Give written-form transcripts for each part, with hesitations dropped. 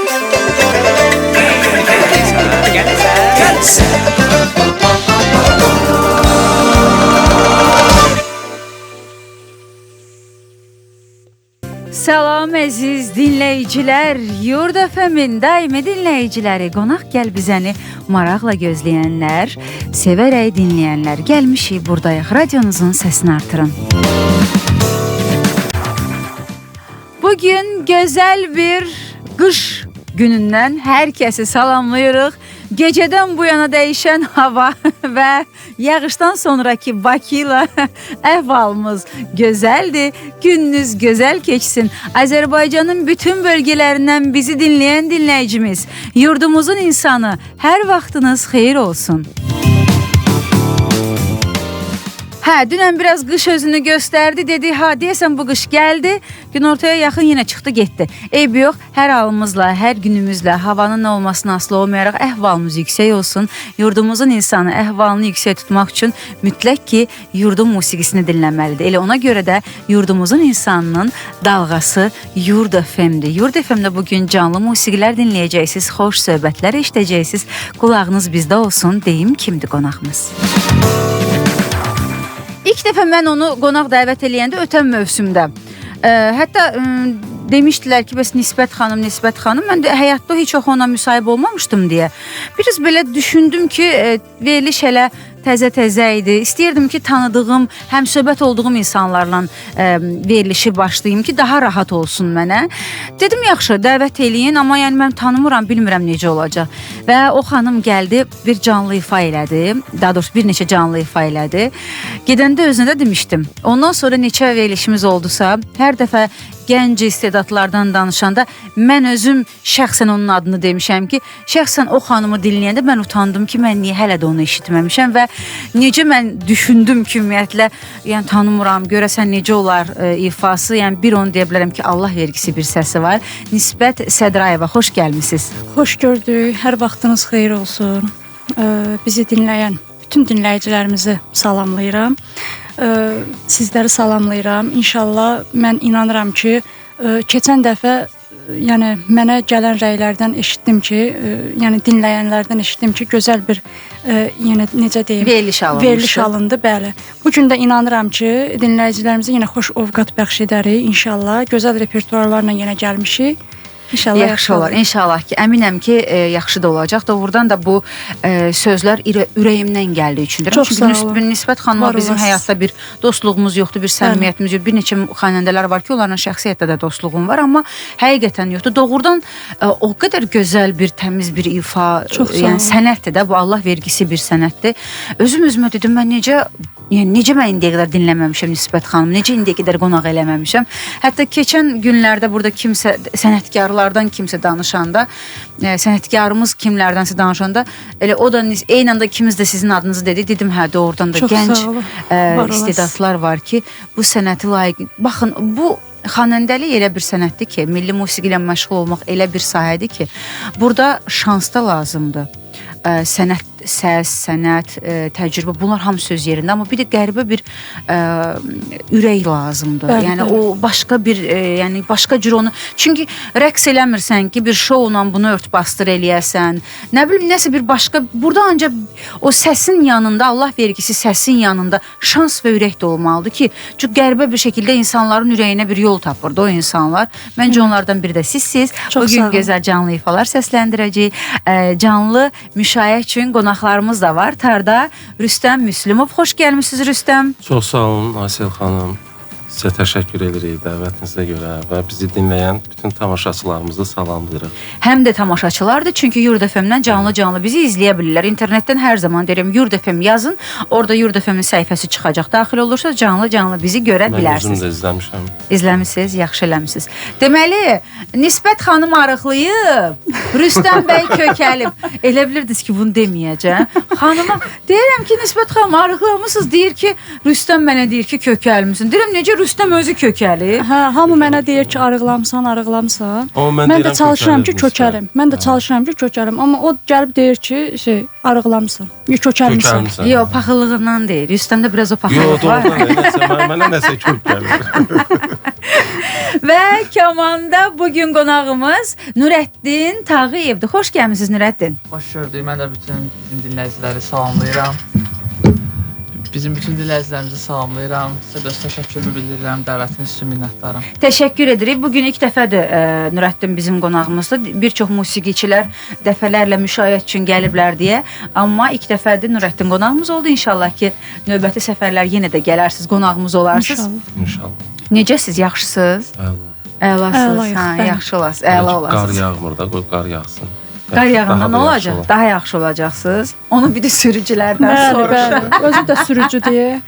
Salam əziz dinləyicilər, Yurd FM-in daimi dinləyiciləri, qonaq gəl bizəni maraqla gözləyənlər, sevərək dinləyənlər, gəlmişik buradayıq, radionuzun səsini artırın. Bugün gözəl bir qış günündən hər kəsi salamlayırıq. Gecədən bu yana dəyişən hava və yağışdan sonraki Bakı ilə əhvalımız gözəldir. Gününüz gözəl keçsin. Azərbaycanın bütün bölgələrindən bizi dinləyən dinləyicimiz, yurdumuzun insanı, hər vaxtınız xeyir olsun. Dünən biraz qış özünü göstərdi, dedi, deyəsən bu qış gəldi, günortaya yaxın yenə çıxdı, getdi. Eybi yox, hər halımızla, hər günümüzlə, havanın nə olmasına asılı olmayaraq əhvalımız yüksək olsun. Yurdumuzun insanı əhvalını yüksək tutmaq üçün mütləq ki, yurdun musiqisini dinləməlidir. Elə ona görə də yurdumuzun insanının dalğası Yurd FM-dir. Yurd FM-də bugün canlı musiqilər dinləyəcəksiniz, xoş söhbətlər eşidəcəksiniz. Qulağınız bizdə olsun, deyim kimdir qonağımız. İlk dəfə mən onu qonaq dəvət eləyəndə ötən mövsümdə. Hətta demişdilər ki, bəs Nisbət xanım, mən də həyatda heç ona müsahib olmamışdım deyə. Biraz belə düşündüm ki, veriliş hələ təzə idi. İstəyirdim ki, tanıdığım, həm söhbət olduğum insanlarla verilişi başlayayım ki, daha rahat olsun mənə. Dedim, yaxşı, dəvət eləyin, amma yəni mən tanımıram, bilmirəm necə olacaq. Və o xanım gəldi, bir canlı ifa elədi. Daha doğrusu bir neçə canlı ifa elədi. Gedəndə özünə də demişdim. Ondan sonra neçə verilişimiz oldusa, hər dəfə gənc istedadlardan danışanda mən özüm şəxsən onun adını demişəm ki, şəxsən o xanımı dinləyəndə mən utandım ki, mən niyə hələ də onu eşitməmişəm və necə mən düşündüm ki, ümumiyyətlə, yəni tanımıram, görəsən necə olar ifası, yəni bir onu deyə bilərəm ki, Allah vergisi bir səsi var. Nisbət Sədrayeva, xoş gəlmisiniz. Xoş gördük, hər vaxtınız xeyir olsun. Bizi dinləyən bütün dinləyicilərimizi salamlayıram. Sizləri salamlayıram. İnşallah mən inanıram ki, keçən dəfə yəni mənə gələn rəylərdən eşitdim ki, yəni dinləyənlərdən eşitdim ki, gözəl bir yəni necə deyim, veriliş alındı, bəli. Bu gün də inanıram ki, dinləyicilərimizə yenə xoş ovqat bəxş edərik. İnşallah gözəl repertuarlarla yenə gəlmişik. İnşallah yaxşı olar. İnşallah ki, əminəm ki, yaxşı da olacaq. Doğrudan da bu sözlər ürəyimdən gəldiyi üçündür. Çox sağ olun. Çünki Nisbət xanımla bizim həyatda bir dostluğumuz yoxdur, bir səmimiyyətimiz yoxdur. Bir neçə xanəndələr var ki, onlarla şəxsiyyətdə də dostluğum var, amma həqiqətən yoxdur. Doğrudan o qədər gözəl bir, təmiz bir ifa, yəni sənətdir də, bu Allah vergisi bir sənətdir. Özümə dedim, mən necə mən indiyə qədər dinləməmişəm Nisbət xanım, necə indiyə qədər qonaq eləməmişəm. Hətta keçən günlərdə burada kimsə, sənətkarlardan kimsə danışanda, sənətkarımız kimlərdənsə danışanda, elə o da eyni anda ikimiz də sizin adınızı dedi. Dedim, doğrudan da gənc istedadlar var ki, bu sənəti layiq. Baxın, bu xanəndəlik elə bir sənətdir ki, milli musiqi ilə məşğul olmaq elə bir sahədir ki, burada şans da lazımdır. Sənət, səs, sənət, təcrübə, bunlar hamı söz yerində, amma bir də qəribə bir ürək lazımdır. Bəli, yəni o başqa bir, yəni başqa cür onu, çünki rəqs eləmirsən ki, bir şovla bunu ört-bastır eləyəsən. Nə bilim, nəsə bir başqa, burada ancaq o səsin yanında, Allah vergisi səsin yanında şans və ürək də olmalıdır ki, çünki qəribə bir şəkildə insanların ürəyinə bir yol tapırdı o insanlar. Məncə onlardan biri də sizsiz. Bugün gözəl canlı ifalar səsləndirəcəyik. Canlı müşayiət üçün qonaqlarımız da var. Tarda Rüstəm Müslümov. Xoş gəlmişsiniz Rüstəm. Çox sağ olun Aysel xanım. Sizə təşəkkür edirik dəvətinizə görə və bizi dinləyən bütün tamaşaçılarımızı salamlayırıq. Həm də tamaşaçılardır, çünki Yurd FM-dən canlı bizi izləyə bilirlər. İnternetdən hər zaman deyirəm, Yurd FM yazın, orada Yurd FM-in səhifəsi çıxacaq. Daxil olursa canlı bizi görə bilərsiniz. Mən özüm də izləmişəm. İzləmişsiniz, yaxşı eləmişsiniz. Deməli, Nisbət xanım arıqlayıb, Rüstəm bəy kökəlib. Elə bilirdiniz ki, bunu deməyəcəm. Xanıma deyirəm ki, Nisbət xanım arıqlamışsınız, deyir ki, Rüstəm mənə deyir ki, kökəlmişsin. Deyirəm, necə Rüstəm özü kökəli. Hə, hamı mənə deyir ki, arıqlamsan. Amma Mən də deyirəm çalışıram ki, kökəlim. kökəlim. Amma o gəlib deyir ki, arıqlamsan. Kökəlmisən. Yox, paxıllığından deyir. Rüstəmdə biraz o Yox, paxıllıq var. doğrudan mənə nəsə kök gəlir. Və Kamanda bugün qonağımız Nurəddin Tağıyevdir. Xoş gəlmisiniz Nurəddin. Xoş gördük. Mən də bütün bizim dinləyiciləri salamlayıram. Bizim bütün dinləyicilərimizi salamlayıram. Sizə də təşəkkür bildirirəm. Dəvətiniz üçün minnətdaram. Təşəkkür edirik. Bugün ilk dəfədir Nurəddin bizim qonağımızdır. Bir çox musiqiçilər dəfələrlə müşayiət üçün gəliblər deyə. Amma ilk dəfədir Nurəddin qonağımız oldu. İnşallah ki, növbəti səfərlər yenə də gələrsiniz, qonağımız olarsınız. İnşallah. Necəsiz? Yaxşısınız? Əlasınız. Hə, yaxşı olasınız. Əla olasınız. Qar yağmır da, qoy qar yağsın. Qar yağanda nə olacaq? Yaxşı Daha yaxşı olacaqsınız. Onu bir də sürücülərdən Bəli, soruşun. bəli. Özü də sürücüdür.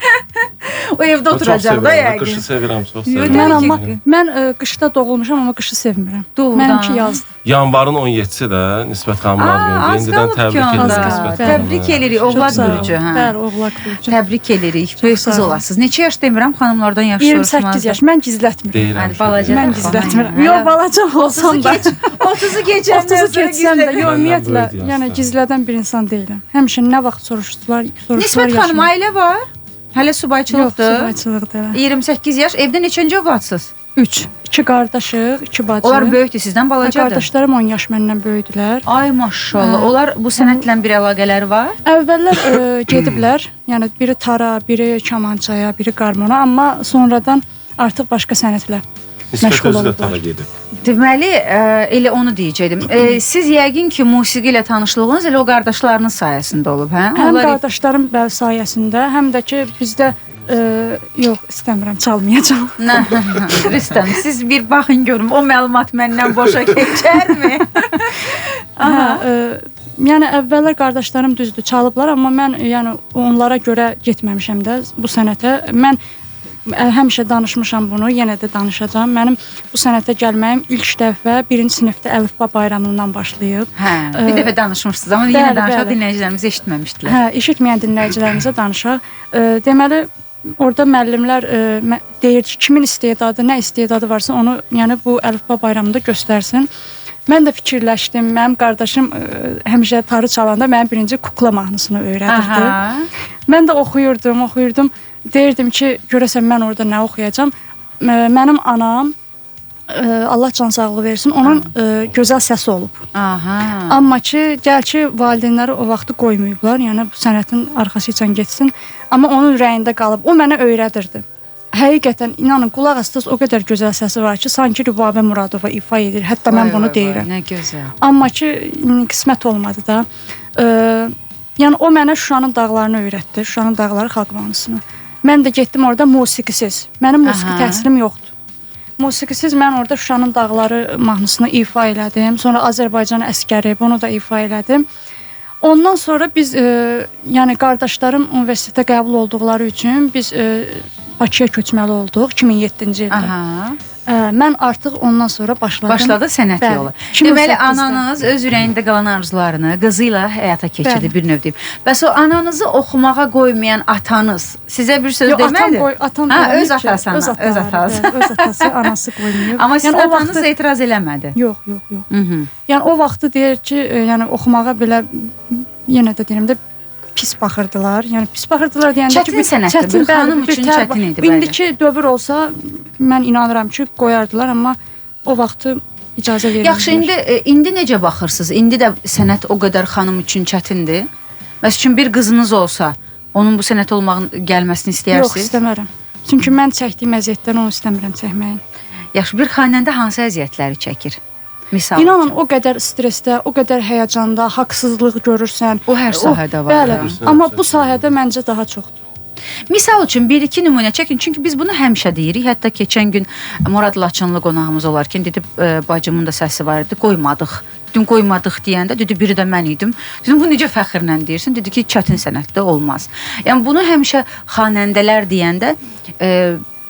O evdə oturacaq da yəqin. Qışı sevirəm, çox Yox, sevirəm. Mən Təbii ki. amma mən qışda doğulmuşam, amma qışı sevmirəm. Doğrudan. Mənimki yazdır. Yanvarın 17-si də Nisbət xanımın ad günüdür. Az İndidən qalıb ki təbrik onda. edirik Nisbət xanımı. Təbrik edirik. Oğlaq Çox sağ olun. bürcü. Hə. Bəli, oğlaq bürcü. Təbrik edirik. sağ Böyüksüz olun. olasınız. Neçə yaş demirəm, xanımlardan yaş 28 yaş. Mən gizlətmirəm. Deyirəm. Hadi balaca. Mən gizlətmirəm. Yox, balaca olsam da. 30'u keçəndən 30-u keçsəm də, yox, Məndən ümumiyyətlə, böyük yəni yaşda. gizlədən bir insan deyiləm. Həmişə nə vaxt soruşdular Nisbət xanım, ailə var. Hələ Yox, subayçılıqdır. subayçılıqdır. 28 yaş. Evdə neçənci övladsınız? 3. 2 qardaşıq, 2 bacı. Onlar böyükdür, sizdən balacadır. Qardaşlarım 10 yaş məndən böyükdülər. Ay maşallah. Onlar bu sənətlə bir əlaqələri var? Əvvəllər gediblər. Yəni biri tara, biri kamançaya, biri qarmona, amma sonradan artıq başqa sənətlə Nisbət məşğul özü də olublar. tala gedib. Deməli, elə onu deyəcəkdim. Siz yəqin ki, musiqi ilə tanışlığınız elə o qardaşlarınız sayəsində olub, hə? Həm qardaşlarım bəl sayəsində, həm də ki bizdə yox, istəmirəm, çalmayacağam. Nə, Rüstəm, siz bir baxın görüm, o məlumat məndən boşa keçərmi? Aha, yəni əvvəllər qardaşlarım düzdür çalıblar, amma mən yəni onlara görə getməmişəm də bu sənətə. Mən həmişə danışmışam bunu, yenə də danışacağam. Mənim bu sənətə gəlməyim ilk dəfə 1-ci sinifdə əlifba bayramından başlayıb. Hə, bir dəfə danışmışsınız, amma yenə danışaq, dinləyicilərimiz eşitməmişdilər. Hə, eşitməyən dinləyicilərimizə danışaq. Deməli, orada müəllimlər deyir ki, kimin istedadı, nə istedadı varsa onu, yəni bu əlifba bayramında göstərsin. Mən də fikirləşdim. Mənim qardaşım həmişə tarı çalanda mənim birinci kukla mahnısını öyrədirdi. Aha. Mən də oxuyurdum. Deyirdim ki, görəsən mən orada nə oxuyacam. Mənim anam Allah can sağlığı versin, onun gözəl səsi olub. Aha. Amma ki, gəl ki, valideynləri o vaxtı qoymayıblar. Yəni bu sənətin arxası ilə getsin. Amma onun ürəyində qalıb. O mənə öyrədirdi. Həqiqətən inanın, qulaq asdınız, o qədər gözəl səsi var ki, sanki Rübabə Muradova ifa edir. Hətta mən bunu deyirəm. Nə gözəl. Amma ki, qismət olmadı da. Yəni o mənə Şuşanın dağlarını öyrətdi. Şuşanın dağları xalq mahnısını. Mən də getdim orada musiqisiz. Mənim musiqi təhsilim yoxdur. Musiqisiz mən orada Şuşanın dağları mahnısını ifa elədim. Sonra Azərbaycan əskəri, bunu da ifa elədim. Ondan sonra biz yəni qardaşlarım universitetə qəbul olduqları üçün biz Bakıya köçməli olduq 2007-ci ildə. Aha. Mən artıq ondan sonra başladım. Başladı sənət Bəli, yolu. 2008-də. Deməli, ananız öz ürəyində qalan arzularını qızı ilə həyata keçirdi, Bəli. bir növ deyim. Bəs o ananızı oxumağa qoymayan atanız sizə bir söz demədi? Atam Ha, qoymayıb öz ki, atası, öz öz atası. bəli, öz atası, anası qoymayıb. Amma sizin Yəni o atanız vaxtı- etiraz eləmədi. Yox. Mhm. Yəni o vaxtı deyir ki, yəni oxumağa belə yenə də deyirəm də pis baxırdılar. Yəni pis baxırdılar deyəndə Çətin sənətdir, bir xanım üçün çətin idi, bəli. İndiki dövr olsa mən inanıram ki, qoyardılar, amma o vaxtı icazə vermədilər. Yaxşı, indi necə baxırsınız? İndi də sənət o qədər xanım üçün çətindir. Məsəl üçün bir qızınız olsa, onun bu sənət olmağın gəlməsini Yox, istəyirsiniz? istəmərəm. Çünki mən çəkdiyim əziyyətdən onu istəmirəm çəkməyi. Yaxşı, bir xanəndə hansı əziyyətləri çəkir? Misal. İnanın o qədər stressdə, o qədər həyəcanda, haqsızlıq görürsən. O hər sahədə var. Bəli, Görürsən, amma sən. bu sahədə məncə daha çoxdur. Misal üçün 1-2 nümunə çəkin. Çünki biz bunu həmişə deyirik. Hətta keçən gün Murad Laçınlı qonağımız olarkən dedi bacımın da səsi var idi. Qoymadıq. Dün qoymadıq deyəndə dedi biri də mən idim. Dedim bu necə fəxrlə deyirsən? Dedi ki çətin sənətdə olmaz. Yəni bunu həmişə xanəndələr deyəndə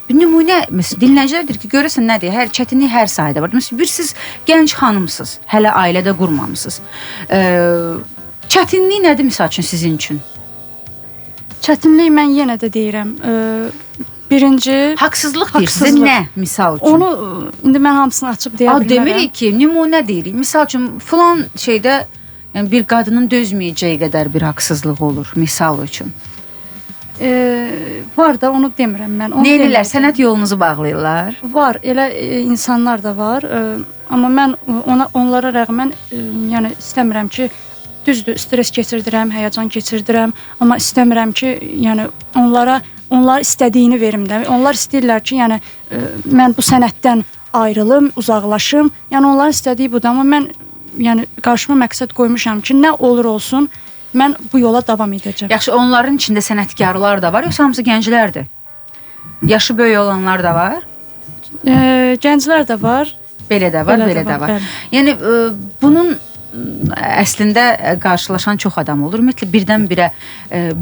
bir nümunə məsələn dinləyicilərdir ki, görəsən nədir? Hər çətinlik hər sahədə var. Məsələn bir siz gənc xanımsınız, hələ ailədə qurmamısınız. Çətinlik nədir misal üçün sizin üçün? Çətinlik mən yenə də deyirəm, birinci Haqsızlıq deyirsiz. Haqsızlıq. Nə misal üçün? onu indi mən hamısını açıb deyə bilmərəm. Demirik ki, nümunə deyirik. Misal üçün filan şeydə yəni bir qadının dözməyəcəyi qədər bir haqsızlıq olur misal üçün. Var da onu demirəm mən. Onu Nə edirlər? demirəm. Sənət yolunuzu bağlayırlar. Var, elə insanlar da var. Amma mən onlara rəğmən yəni istəmirəm ki, düzdür, stres keçirdirəm, həyəcan keçirdirəm, amma istəmirəm ki, yəni onlar istədiyini verim də. Onlar istəyirlər ki, yəni mən bu sənətdən ayrılım, uzaqlaşım. Yəni onların istədiyi budur, amma mən yəni qarşıma məqsəd qoymuşam ki, nə olur olsun, mən bu yola davam edəcəm. Yaxşı, onların içində sənətkarlar da var, yoxsa hamısı gənclərdir? Yaşı böyük olanlar da var. Gənclər də var. Belə də var, belə də var. Bəli. Yəni bunun əslində qarşılaşan çox adam olur. Ümumiyyətlə birdən-birə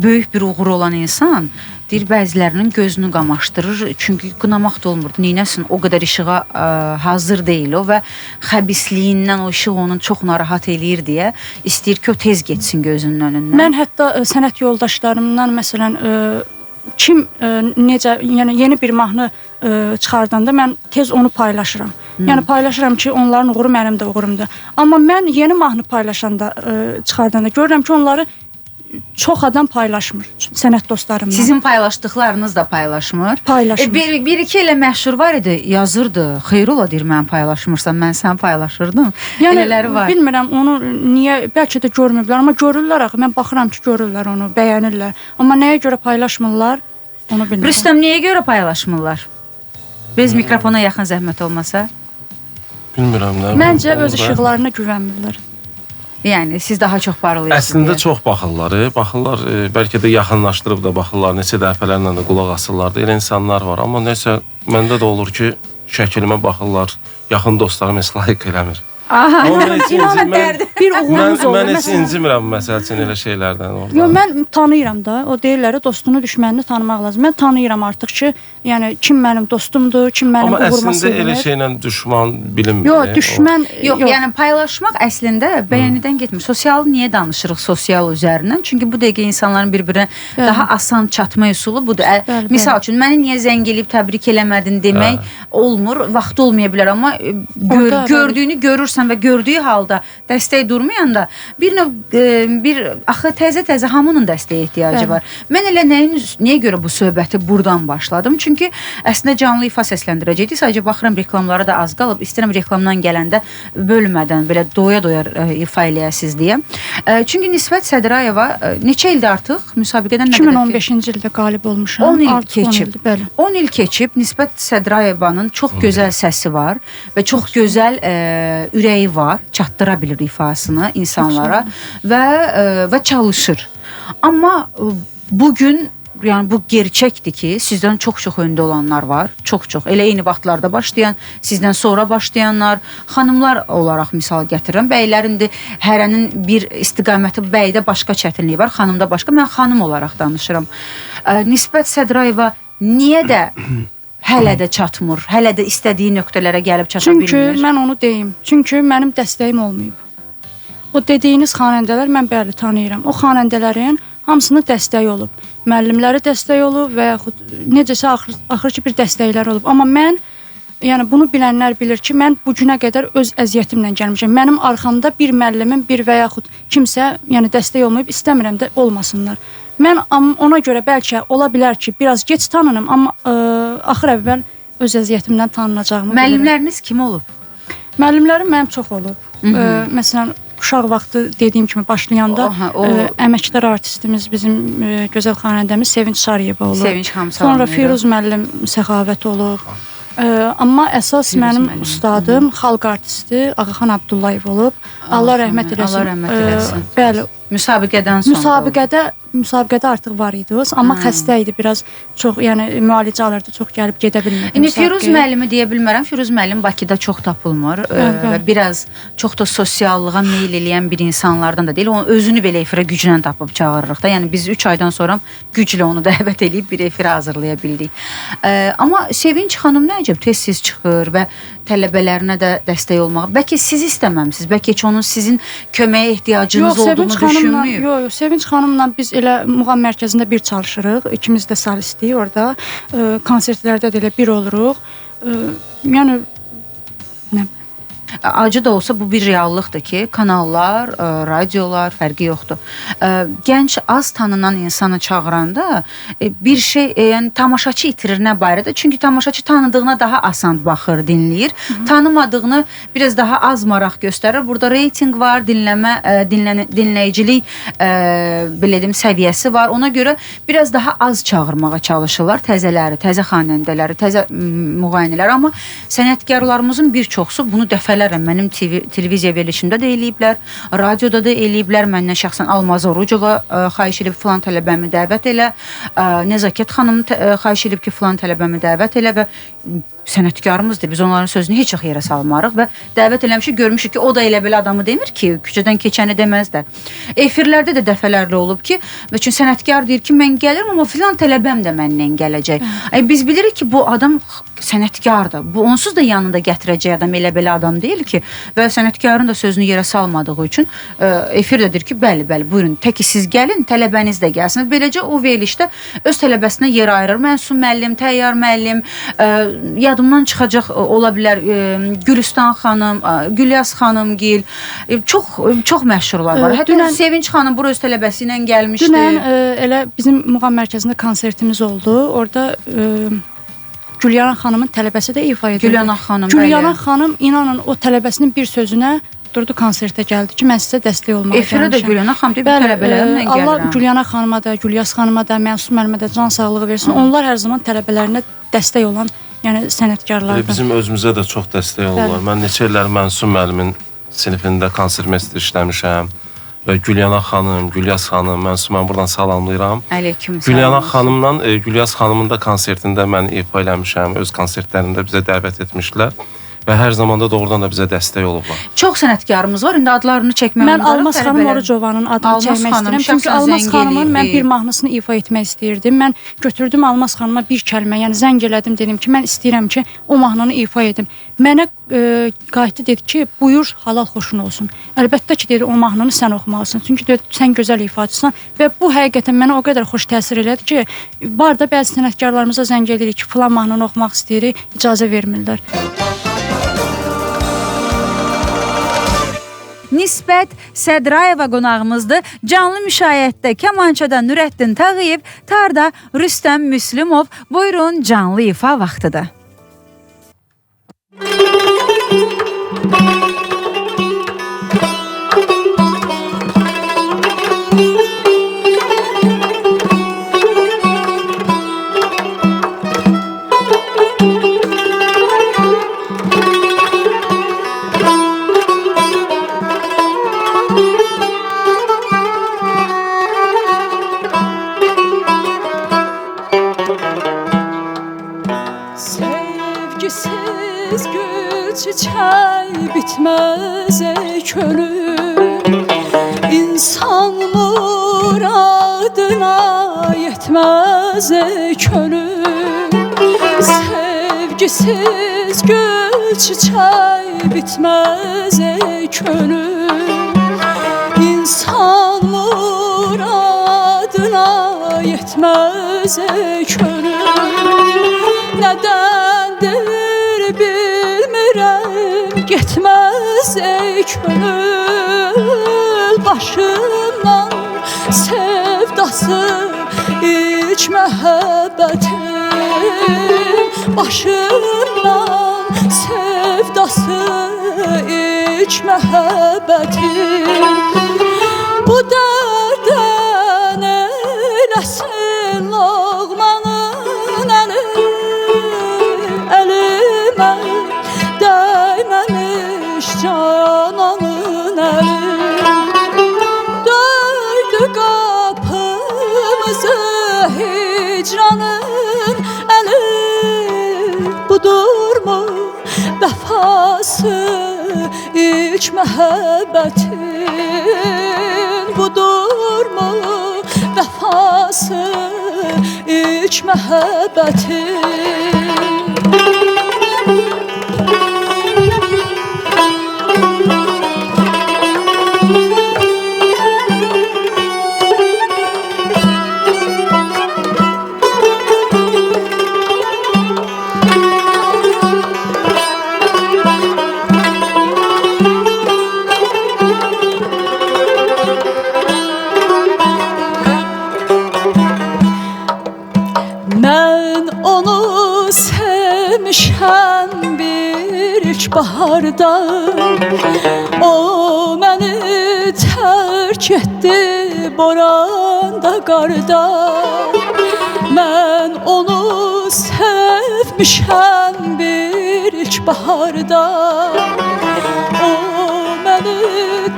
böyük bir uğuru olan insan deyir bəzilərinin gözünü qamaşdırır. Çünki qınamaq da olmur. Neynəsin? O qədər işığa hazır deyil o və xəbisliyindən o işıq onu çox narahat eləyir deyə istəyir ki, o tez getsin gözünün önündən. Mən hətta sənət yoldaşlarımdan məsələn kim necə, yəni yeni bir mahnı çıxardanda mən tez onu paylaşıram. Yəni paylaşıram ki, onların uğuru mənim də uğurumdur. Amma mən yeni mahnı paylaşanda, çıxardanda görürəm ki, onları çox adam paylaşmır. Sənət dostlarımla. Sizin paylaşdıqlarınız da paylaşmır. Paylaşmır. Bir-iki elə məşhur var idi, yazırdı. Xeyr ola deyir, mən paylaşmırsam, mən sən paylaşırdım. Yəni Elələri var. bilmirəm onu niyə, bəlkə də görmüblər, amma görürlər axı. Mən baxıram ki, görürlər onu, bəyənirlər. Amma nəyə görə paylaşmırlar? Onu bilmirəm. Rüstəm, niyə görə paylaşmırlar? Biz mikrofona yaxın zəhmət olmasa? Bilmirəm nə. Məncə öz işıqlarına güvənmirlər. Yəni siz daha çox parlayırsınız. Əslində çox baxırlar, bəlkə də yaxınlaşdırıb da baxırlar, neçə dəfələrlə də qulaq asırlar da. Elə insanlar var, amma nəsə məndə də olur ki, şəklimə baxırlar, yaxın dostlarım heç layiq eləmir. Aha, İnanın dərdi. Bir oğlunuz olur. Mən heç incimirəm məsəl üçün elə şeylərdən orada. Yo, mən tanıyıram da. O deyirlər, dostunu, düşmənini tanımaq lazım. Mən tanıyıram artıq ki, yəni kim mənim dostumdur, kim mənim uğuruma Amma əslində sevinir. elə şeylə düşman bilinmir. Yox, düşmən yox, yəni paylaşmaq əslində bəyənidən getmir. Sosial niyə danışırıq sosial üzərindən? Çünki bu dəqiqə insanların bir-birinə daha asan çatma üsulu budur. Bəli, Misal üçün məni niyə zəng eləyib təbrik eləmədin demək olmur. Vaxtı olmaya bilər, amma gördüyünü görürsən və gördüyü halda dəstək durmayanda bir axı təzə hamının dəstəyə ehtiyacı var. Mən elə niyə görə bu söhbəti buradan başladım? Çünki əslində canlı ifa səsləndirəcəkdik. Sadəcə baxıram reklamlara da az qalıb. İstəyirəm reklamdan gələndə bölmədən belə doya-doya ifa eləyəsiz deyə. Çünki Nisbət Sədrayeva neçə ildir artıq müsabiqədən nə qədər? 2015-ci ildə qalib olmuşam. 10 il keçib. 10 il keçib. Nisbət Sədrayevanın çox gözəl səsi var və çox gözəl ürəyi var, çatdıra bilir ifasını insanlara və çalışır. Amma bugün yəni bu gerçəkdir ki, sizdən çox öndə olanlar var. Çox. Elə eyni vaxtlarda başlayan, sizdən sonra başlayanlar, xanımlar olaraq misal gətirirəm. Bəylərin də hərənin bir istiqaməti, bəydə başqa çətinliyi var, xanımda başqa. Mən xanım olaraq danışıram. Nisbət Sədrayeva niyə də hələ də çatmır, hələ də istədiyi nöqtələrə gəlib çata bilmir? Çünki mən onu deyim. Çünki mənim dəstəyim olmayıb. O dediyiniz xanəndələr mən bəli tanıyıram. O xanəndələrin hamısının dəstəyi olub. Müəllimləri dəstək olub və yaxud necəsə axır ki bir dəstəklər olub. Amma mən, yəni bunu bilənlər bilir ki, mən bu günə qədər öz əziyyətimlə gəlmişəm. Mənim arxamda bir müəllimin, bir və yaxud kimsə, yəni dəstək olmayıb, istəmirəm də olmasınlar. Mən ona görə bəlkə ola bilər ki, biraz geç tanınım, amma axır əvvəl öz əziyyətimdən tanınacağımı bilirəm. Müəllimləriniz kim olub? Müəllimlərim mənim çox olub. Məsələn, uşaq vaxtı dediyim kimi başlayanda əməkdar artistimiz bizim gözəl xanəndəmiz Sevinç Sarıyeva olub. Sevinç xanım Sonra Firuz müəllim Səxavət olub. Amma əsas mənim ustadım xalq artisti Ağaxan Abdullayev olub. Allah rəhmət eləsin. Allah rəhmət eləsin. Bəli. Müsabiqədən sonra. Müsabiqədə artıq var idi, amma xəstə idi, biraz çox, yəni müalicə alırdı, çox gəlib gedə bilmirdi. İndi Firuz müəllimi deyə bilmərəm. Firuz müəllim Bakıda çox tapılmır və biraz çox da sosiallığa meyl eləyən bir insanlardan da deyil. Onun özünü belə efirə güclə tapıb çağırırıq da. Yəni biz 3 aydan sonra güclə onu dəvət edib bir efirə hazırlaya bildik. Amma Sevinç xanım nə əcəb tez-tez çıxır və tələbələrinə də dəstək olmaq. Bəlkə siz istəməmisiniz, bəlkə heç onun sizin köməyə ehtiyacınız olduğunu düşünməyib. Yox, Sevinç xanımla biz elə muğam mərkəzində bir çalışırıq. İkimiz də solistiyik orada. Konsertlərdə də elə bir oluruq. Yəni nə Acı da olsa bu bir reallıqdır ki, kanallar, radiolar fərqi yoxdur. Gənc az tanınan insanı çağıranda bir şey, yəni tamaşaçı itirir nə barədə? Çünki tamaşaçı tanıdığına daha asan baxır, dinləyir. Tanımadığını biraz daha az maraq göstərir. Burada reytinq var, dinləyicilik belə deyim səviyyəsi var. Ona görə biraz daha az çağırmağa çalışırlar təzələri, təzə xanəndələri, təzə müğənnilər. Amma sənətkarlarımızın bir çoxusu bunu dəfələrlə mənim televiziya verilişimdə də eləyiblər, radioda da eləyiblər. Məndən şəxsən Almaz Orucova xahiş edib filan tələbəmi dəvət elə, Nəzakət xanım xahiş edib ki, filan tələbəmi dəvət elə və sənətkarımızdır. Biz onların sözünü heç yerə salmarıq və dəvət eləmişik, görmüşük ki, o da elə belə adamı demir ki, küçədən keçəni deməzlər. Efirlərdə də dəfələrlə olub ki, və çünki sənətkar deyir ki, mən gəlirəm, amma filan tələbəm də məndən gələcək. Biz bilirik ki, bu adam sənətkardır. Bu onsuz da yanında gətirəcək adam elə belə adam deyil ki, və sənətkarın da sözünü yerə salmadığı üçün efir də deyir ki, bəli, buyurun, təki siz gəlin, tələbəniz də gəlsin. Beləcə o verilişdə öz tələbəsinə yer ayırır. Mənsum müəllim, Təyyar müəllim, yadımdan çıxacaq ola bilər Gülüstan xanım, Gülyaz xanımgil, çox məşhurlar var. Hətta Sevinç xanım bura öz tələbəsi ilə gəlmişdi. Dünən elə bizim muğam mərkəzində konsertimiz oldu. Orada Gülyana xanımın tələbəsi də ifa edirdi. Gülyana xanım inanın o tələbəsinin bir sözünə durdu konsertə gəldi ki, mən sizə dəstək olmağa gəlmişəm. Efirə də Gülyana xanım deyib, tələbələrimlə gəlirəm. Allah Gülyana xanıma da, Gülyaz xanıma da, Mənsum müəllimə də can sağlığı versin. Onlar hər zaman tələbələrinə dəstək olan, yəni sənətkarlardır. Bizim özümüzə də çox dəstək olurlar. Mən neçə illər Mənsum müəllimin sinifində konsertmeister işləmişəm. Və Gülyana xanım, Gülyaz xanım, Mənsumu buradan salamlayıram. Aleyküm salam. Gülyana xanımla Gülyaz xanımın da konsertində mən ifa eləmişəm. Öz konsertlərində bizə dəvət etmişdilər. Və hər zamanda doğrudan da bizə dəstək olublar. Çox sənətkarımız var. İndi adlarını çəkmək mən Almaz xanım Orucovanın adını çəkmək istəyirəm. Çünki Almaz xanımın mən bir mahnısını ifa etmək istəyirdim. Mən götürdüm Almaz xanıma bir kəlmə, yəni zəng elədim, dedim ki, mən istəyirəm ki, o mahnını ifa edim. Mənə qayıtdı dedi ki, buyur, halal xoşun olsun. Əlbəttə ki, dedi, o mahnını sən oxumalısın. Çünki dedi, sən gözəl ifaçısan və bu həqiqətən mənə o qədər xoş təsir elədi ki, var da bəzi sənətkarlarımıza zəng edirik ki, filan mahnını oxumaq istəyirik, icazə vermirlər. Nisbət Sədrayeva qonağımızdır. Canlı müşayiətdə kamançada Nürəddin Tağıyev, tarda Rüstəm Müslümov. Buyurun, canlı ifa vaxtıdır. Sevgisiz gül çiçək bitməz ey könül, İnsan muradına yetməz ey könül. Sevgisiz gül çiçək bitməz ey könül, İnsan muradına yetməz ey könül. Nədəndir bilmirəm, getməz ey könül. Başımdan sevdası iç məhəbbətin, başımdan sevdası iç məhəbbətin. Bu dərdən eyləsin loğmanın əli, əlimə dəyməmiş cananın əli. Döydü qapımızı hicranın əli, budurmu vəfası iç məhəbbətin, budurmu vəfası iç məhəbbətin. tərk etdi boranda qarda. Mən onu sevmişəm bir ilk baharda. O məni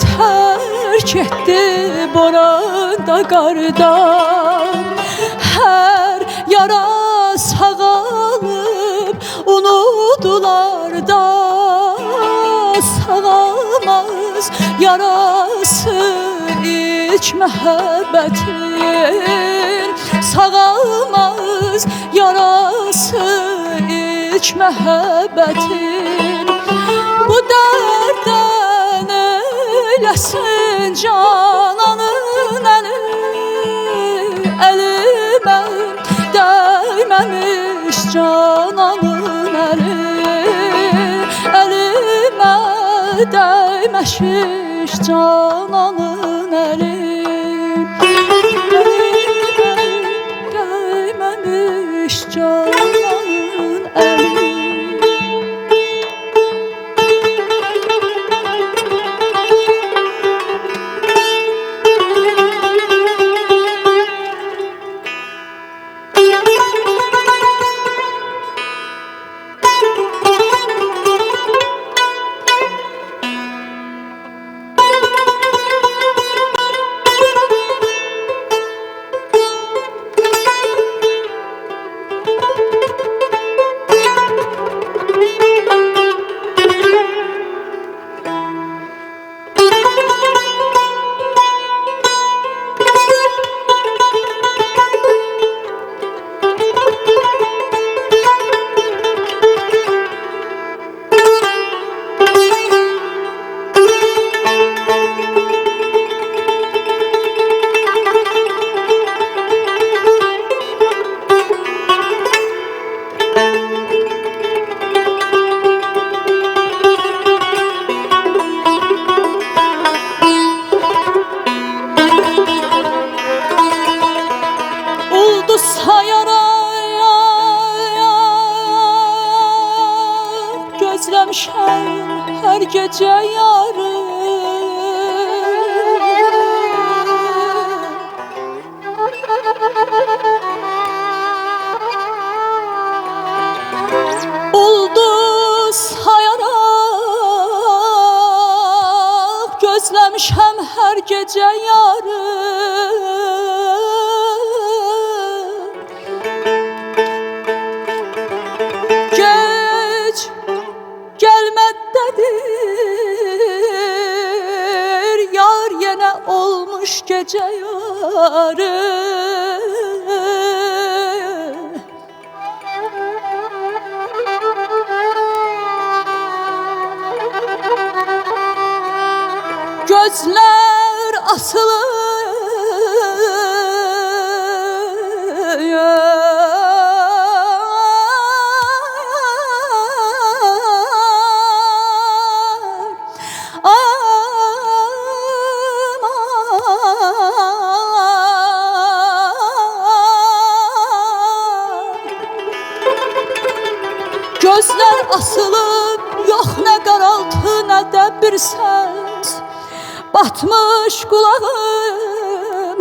tərk etdi boranda qarda. Hər yara sağalıb unudular da. Sağalmaz yarası ilk məhəbbətin. Sağalmaz yarası ilk məhəbbətin. Bu dərdən eyləsin cananın əli. Əlimə dəyməmiş cananın əli. Əlimə dəyməmiş cananın əli. Dəyməmiş cananın əli. Gözləmişəm hər gecə yarı. Ulduz sayaraq gözləmişəm hər gecə yarı. Gece yarı. Gözler asılı gözler asılıb, yox nə qaraltı, nə də bir səs. Batmış qulağım,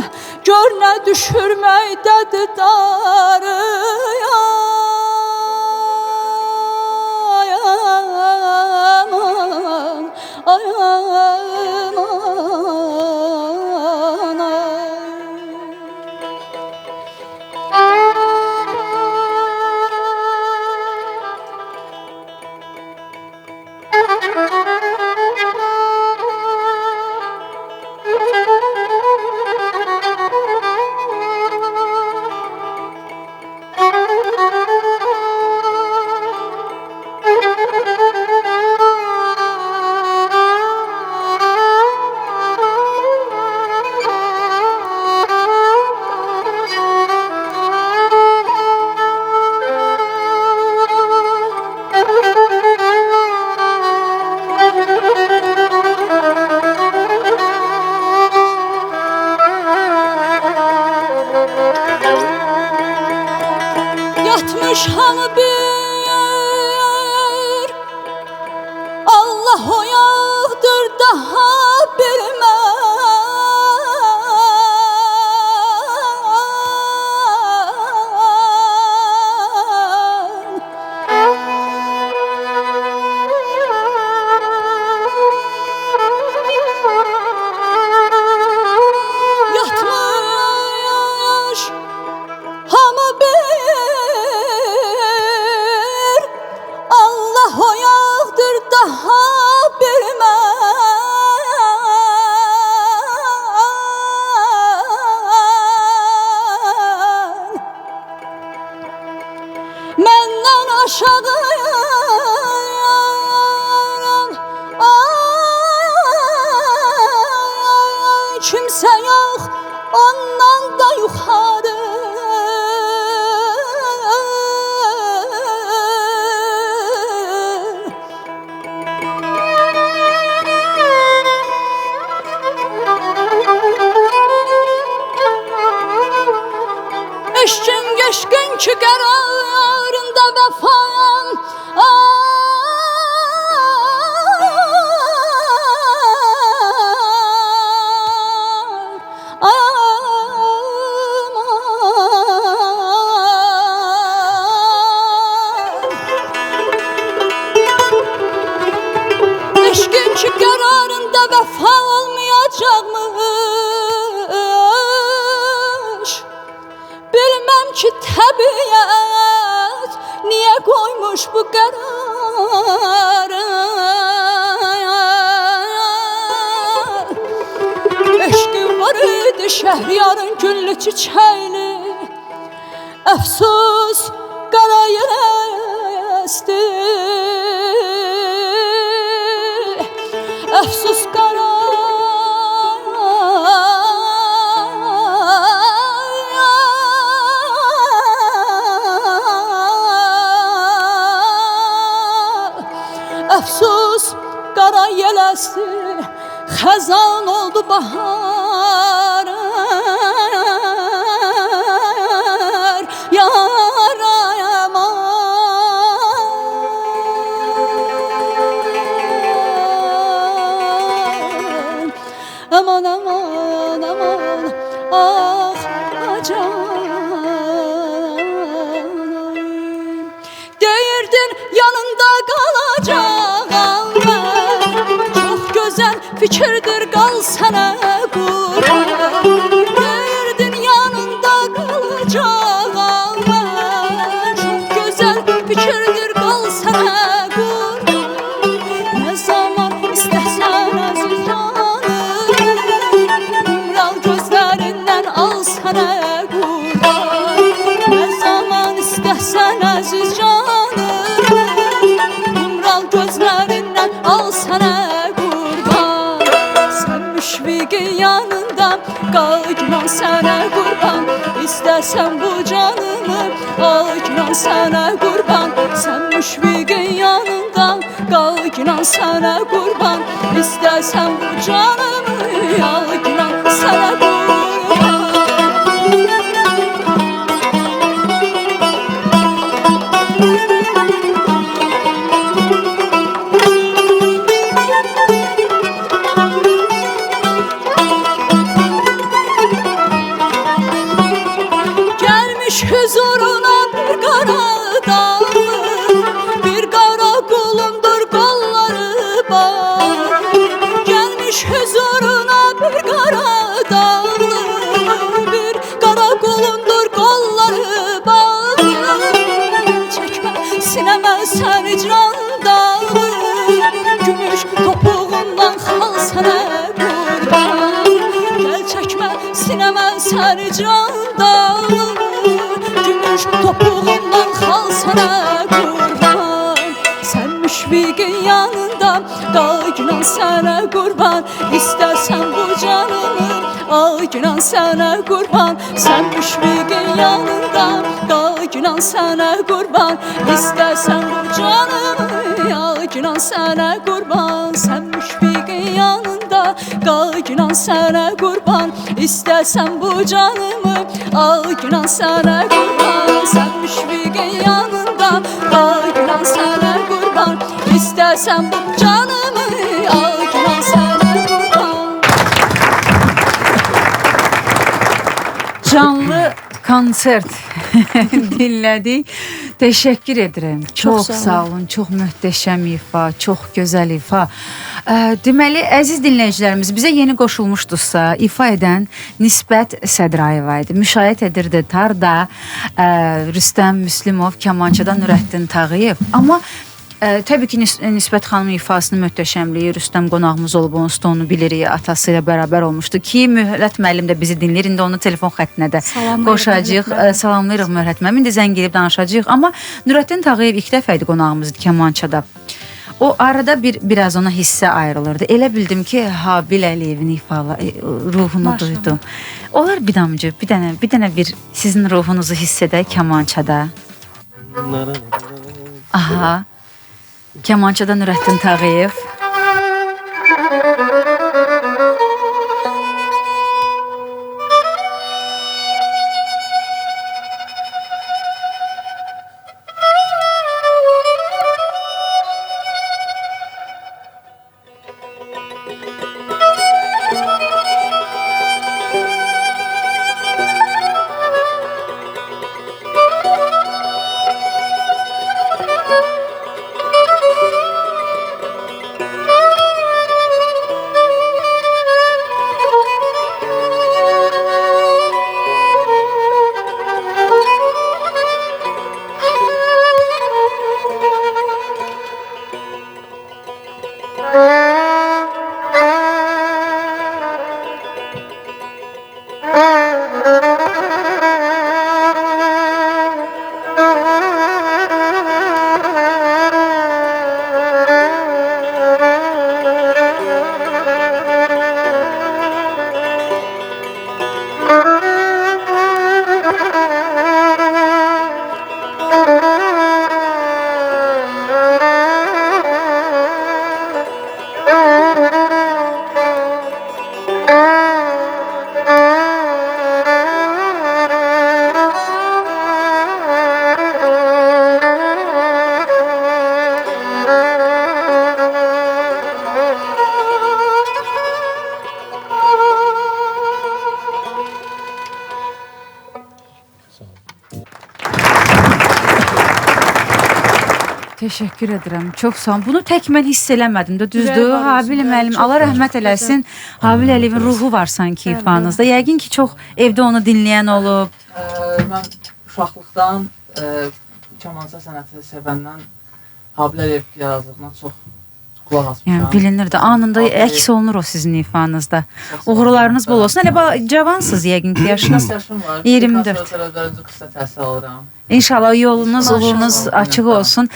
gör nə düşürməkdədir darıya. Ay aman, ay aman, ay. kimsə yox ondan da yuxarı. Eşkin geçkin ki kararında vefam, eşkin ki kararında vefa olmayacakmış. Bilmem ki təbiət niyə qoymuş bu qərarı. Eşqim var idi şəhriyarın güllü çiçəkli, əfsus qara yələsdi, əfsus qara əfsus qara yələsi, xəzan oldu bahar. Aman aman aman ah acan. Deyirdin yanında kalacağım ben, çok güzel fikirdir kal sana kurban. Deyirdin yanında kalacağım ben, çok güzel fikirdir kal sana kurban. Ne zaman istersen aziz sen aziz canım, umral gözlerinden al sana kurban. Sen müşfiqin yanında kal günan sana kurban. İstersen bu canımı al günan sana kurban. Sen müşfiqin yanında kal günan sana kurban. İstersen bu canımı al günan sana kurban. Huzuruna bir kara dağlı, bir kara kulundur kolları bağlı. Gelmiş huzuruna bir kara dağlı, bir kara kulundur kolları bağlı. Çekme sineme sen icran dağlı, gümüş topuğundan xal sana kurban. Gel çekme sineme sen icran dağlı, topuğundan xal sana kurban. Sen müşfiqin yanında qal günan sana kurban. İstersen bu canımı al günan sana kurban. Sen müşfiqin yanında qal günan sana kurban. İstersen bu canımı al günan sana kurban. Sen müşfiqin yanında qal günan sana kurban. İstersen bu canımı al günan sana kurban. Sen müşfiqin yanında kal günan sana kurban. İstersen bu canımı al günan sana kurban. Canlı konsert dinlədik. Təşəkkür edirəm. Çox sağ olun. Çox möhtəşəm ifa, çox gözəl ifa. Deməli, əziz dinləyicilərimiz, bizə yeni qoşulmuşdursa, ifa edən Nisbət Sədrayeva idi. Müşayiət edirdi tarda Rüstəm Müslümov, kamançada Nurəddin Tağıyev. Amma təbii ki, Nisbət xanımın ifasının möhtəşəmliyi, Rüstəm qonağımız olub, onsuz da onu bilirik, atası ilə bərabər olmuşdu ki, Möhlət müəllim də bizi dinləyir, indi onu telefon xəttinə də qoşacağıq, salamlayırıq Möhlət müəllim, indi zəng gelib danışacağıq, amma Nurəddin Tağıyev ilk dəfə idi qonağımız idi kamançada. o arada biraz ona hissə ayrılırdı. Elə bildim ki, Habil Əliyevin ruhunu Maşallah. duydum. Olar bir damcı, bir dənə bir sizin ruhunuzu hiss edək kamançada. Aha. Kamançada Nurəddin Tağıyev. Təşəkkür edirəm. Çox sağ olun. Bunu tək mən hiss eləmədim də, düzdür? Ürəyi var Habil olsun, müəllim, çox Allah gözəl. rəhmət eləsin. Habil Əliyevin ruhu var sanki ifanızda. Yəqin ki, çox evdə onu dinləyən olub. Mən uşaqlıqdan kamança sənəti sevəndən Habil Əliyev yaradıcılığına çox qulaq asmışam. Yəni bilinir də, anında əks olunur o sizin ifanızda. Uğurlarınız bol olsun. Hələ cavansınız yəqin ki, yaşınız. Yaşım var. 24. Konservatoriyada 4-cü kursda təhsil alıram. İnşallah yolunuz, uğurunuz açıq olsun.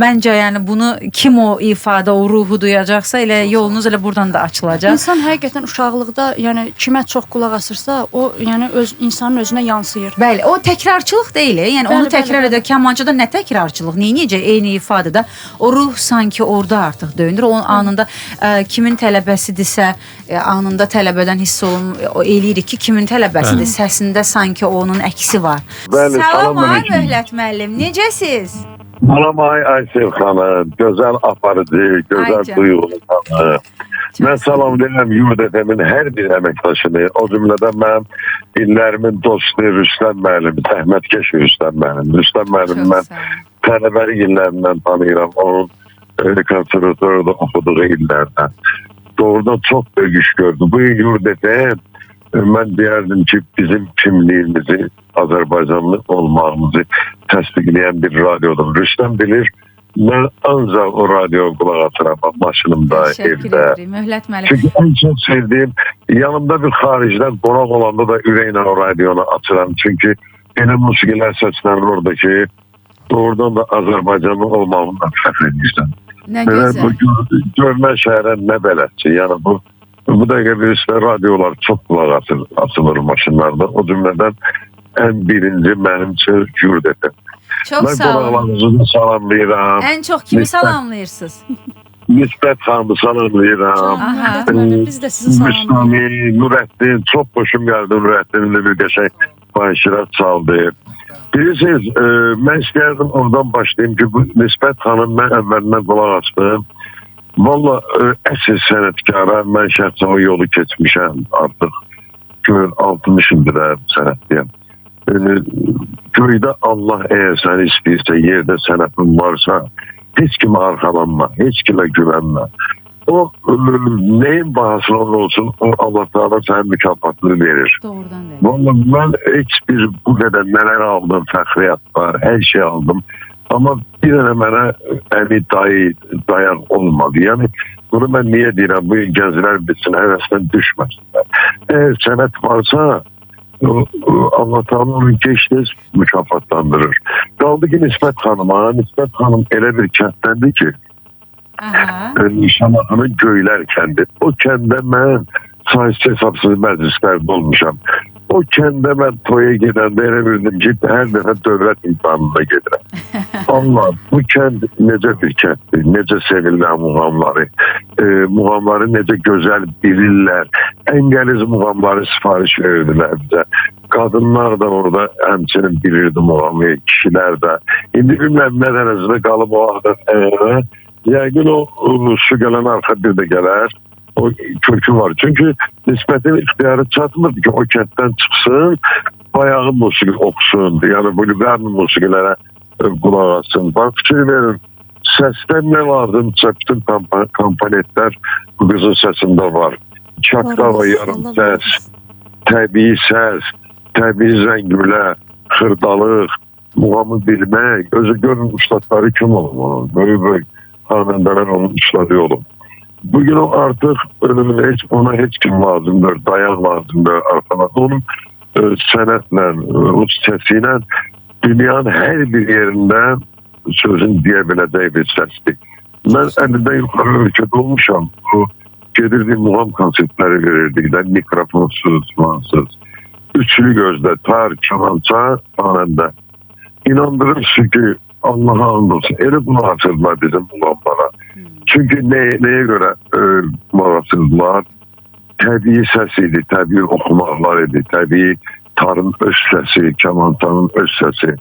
Məncə yəni bunu kim o ifadə, o ruhu duyacaqsa elə yolunuz elə buradan da açılacaq. İnsan həqiqətən uşaqlıqda, yəni kimə çox qulaq asırsa, o yəni insanın özünə yansıyır. Bəli, o təkrarçılıq deyil. Yəni Bəli, onu bəli, təkrar bəli. edə kamançada nə təkrarçılıq? Necə eyni ifadədə o ruh sanki orada artıq döyünür. O anında kimin tələbəsidirsə, anında tələbədən hiss olun, eləyirik ki, kimin tələbəsidir. Səsində sanki onun əksi var. Bəli, Salam ay aleyküm. Möhlət müəllim, necəsiz? Salam ay Aysel xanım, gözəl aparıcı, Ay gözəl canım. duyğulu xanım. Mən salamlayıram YURD-FM-in hər bir əməkdaşını, o cümlədən mənim illərimin dostu Rüstəm müəllim, zəhmətkeş Rüstəm müəllim. Rüstəm müəllim mən Çox sağ olun. tələbəlik illərindən tanıyıram, onun konservatoriyada oxuduğu illərdən. Doğrudan çox böyük iş gördü. Bu YURD-FM mən deyərdim ki, bizim kimliyimizi, Azərbaycanlı olmağımızı təsdiqləyən bir radiodur. Rüstəm bilir, mən ancaq o radioya qulaq atıram maşınımda, Təşəkkür evdə. ederim Möhlət müəllim. Çünki en çok sevdiğim, yanımda bir haricdən qonaq olanda da ürəklə o radionu açıram. Çünki elə musiqilər səslənir oradakı, doğrudan da Azərbaycanlı olmağımdan fəxr edirəm. Nə Bu gözəl. görmə şəhərə nə bələdçi. Yəni bu dəqiqə birisi radiolar çox qulaq açılır maşınlarda. O cümlədən ən birinci mənim üçün YURD-FM. Çox Mən sağ olun. qonaqlarınızı salamlayıram. Ən çox kimi Lütfen. salamlayırsınız? Nisbət xanımı salamlayıram. Aha. Biz də sizi salamlayırıq. Müslümi, Nurəddin, çox xoşum gəldi Nurəddin'in bir qəşəng başırat çaldı. Bilirsiniz, mən istəyərdim oradan başlayayım ki, bu Nisbət xanım mən əvvəlindən qulaq açdım. Valla əsl sənətkara mən şəxsən o yolu keçmişəm artıq. Gör 60 ildir sənətliyəm. Göydə Allah əgər səni istəyirsə, yerdə sənətin varsa, heç kimə arxalanma, heç kimə güvənmə. O neyin bahasına olsun, o Allah Teala sənin mükafatını verir. Doğrudan da. Vallahi mən heç bir bu qədər nələr aldım, fəxriyyat var, hər şey aldım. Amma bir dənə mənə əli dayaq olmadı. Yəni bunu mən niyə deyirəm? Bu gənclər bilsin, həvəsdən düşməsinlər. Əgər sənət varsa, Allah Teala onu geç-tez mükafatlandırır. Qaldı ki Nisbət xanıma, Nisbət xanım elə bir kətdəndir ki, Aha. Şamaxının Göylər kəndi. O kəndə mən sayısı hesabsız məclislərdə olmuşam. O kəndə mən toya gedəndə elə bildim ki, hər dəfə dövlət imtihanına gedirəm. Allah, bu kənd necə bir kənddir, necə sevirlər muğamları, muğamları necə gözəl bilirlər. Ən qəliz muğamları sifariş verirdilər bizə. Qadınlar da orada həmçinin bilirdi muğamı, kişilər də. İndi bilməm nə dərəcədə qalıb o vaxtda. Yəqin o su gələn arxa bir də gələr. O kökü var. Çünkü nisbətin ixtiyarı çatmırdı ki, o kənddən çıxsın, bayağı musiqi oxusun, yani bu lüqarlı musiqilərə qulaq asın. Bak fikir verin, səsdə nə vardı? Bütün komponentlər bu qızın səsində var. Çaktava yarım səs, təbii səs, təbii zəngülə, xırdalıq, muğamı bilmək, özü görün ustadları kim olub? Böyük xanəndələr onun ustadı olub. Bugün o artık ona hiç kim lazımdır, dayan lazımdır arkadaşlar. Onun sənətlə, o sesiyle dünyanın her bir yerinde sözün diye bileceği bir sesdir. Ben elinden yukarı ülkede olmuşam. O gedirdiği muğam konsertleri verirdi. Mikrofonsuz, mansız. Üçlü gözde, tar, kemança, tanende. İnandırırsın ki Allah'a andolsun. Eli bunu hatırlar bizim muğamlara. Çünkü neye göre marasızlar? Təbii səs idi, təbii oxumaqlar idi, təbii tarın öz səsi, kemantanın öz səsi.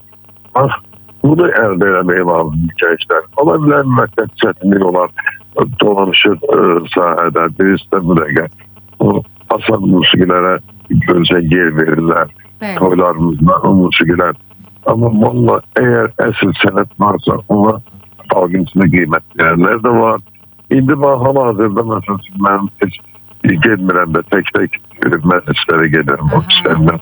Bax, bunu əldə eləmək lazım gənclər. Ola bilər müvəqqət çətinlik olar, dolanışır sahədə, birisi bu dəqiqə. O asan musiqilərə gözəl yer verirlər, toylarımızda o musiqilər. Amma valla eğer əsl sənət varsa, ona xalqın içində qiymətlərlər də var. İndi bax, hal-hazırda məsələn, mən heç gedmirəm də tək-tək məclislərə gedirəm, ofislərimdən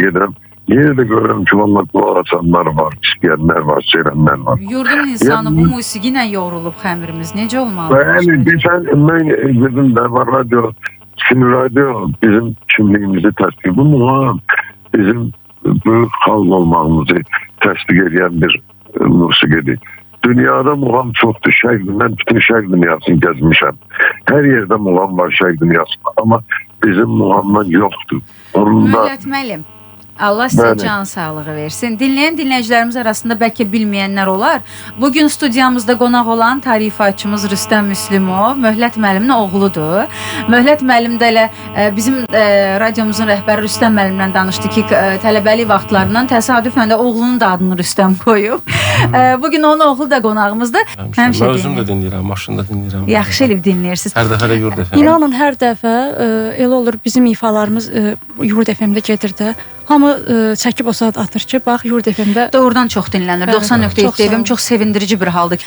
gedirəm. Yine de görürüm ki, valla qulaq asanlar var, istəyənlər var, seyrənlər var. Yurdun insanı bu musiqi ilə yoğrulub xəmirimiz, necə olmalı? Yəni, mən dedim də var, radyo bizim kimliyimizi təsdiq edir. Bu muğam bizim böyük xalq olmağımızı təsdiq edən bir musiqidir. Dünyada muğam çoxdur, mən bütün şərq dünyasını gəzmişəm. Hər yerdə muğam var şərq dünyasında, amma bizim muğamdan yoxdur. Millət müəllim, Allah sizə can sağlığı versin. Dinləyən dinləyicilərimiz arasında bəlkə bilməyənlər olar. Bugün studiyamızda qonaq olan tarifatçımız Rüstəm Müslümov Möhlət müəllimin oğludur. Möhlət müəllim də elə bizim radiomuzun rəhbəri Rüstəm müəllimlə danışdı ki, tələbəlik vaxtlarından təsadüfən də oğlunun da adını Rüstəm qoyub. Bugün onun oğlu da qonağımızdır. Mən özüm də dinləyirəm, maşında dinləyirəm. Yaxşı elib dinləyirsiniz. Hər dəfə də Yurd FM. İnanın hər dəfə elə olur bizim ifalarımız Yurd FM-də gedir də. Hamı çəkib o saat atır ki, bax Yurd FM-də doğrudan çox dinlənir. 90.7 FM çox sevindirici bir haldır.